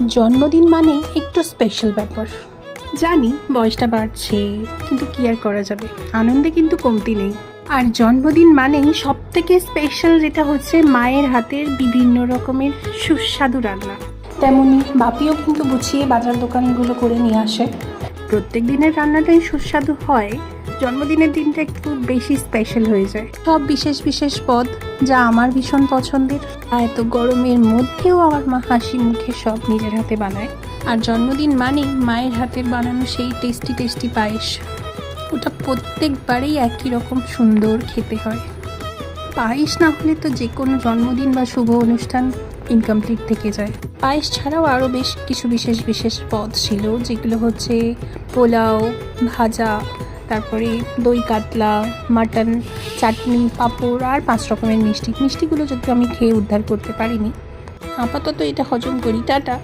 জন্মদিন মানে একটু স্পেশাল ব্যাপার। জানি বয়সটা বাড়ছে, কিন্তু কি আর করা যাবে, আনন্দে কিন্তু কমতি নেই। আর জন্মদিন মানেই সব থেকে স্পেশাল যেটা হচ্ছে মায়ের হাতের বিভিন্ন রকমের সুস্বাদু রান্না। তেমনি বাপিও কিন্তু গুছিয়ে বাজার দোকানগুলো করে নিয়ে আসে। প্রত্যেক দিনের রান্নাটাই সুস্বাদু হয়, জন্মদিনের দিনটা একটু বেশি স্পেশাল হয়ে যায়। সব বিশেষ বিশেষ পদ যা আমার ভীষণ পছন্দের, আর এত গরমের মধ্যেও আমার মা হাসি মুখে সব নিজের হাতে বানায়। আর জন্মদিন মানেই মায়ের হাতের বানানো সেই টেস্টি টেস্টি পায়েস, ওটা প্রত্যেকবারেই একই রকম সুন্দর খেতে হয়। পায়েস না হলে তো যে কোনো জন্মদিন বা শুভ অনুষ্ঠান ইনকমপ্লিট থেকে যায়। পায়েস ছাড়াও আরও বেশ কিছু বিশেষ বিশেষ পদ ছিল, যেগুলো হচ্ছে পোলাও, ভাজা, তারপরে দই কাতলা, মাটন, চাটনি, পাঁপড় আর 5 রকমের মিষ্টিগুলো যদি আমি খেয়ে উদ্ধার করতে পারিনি। আপাতত এটা হজম করি, টাটা।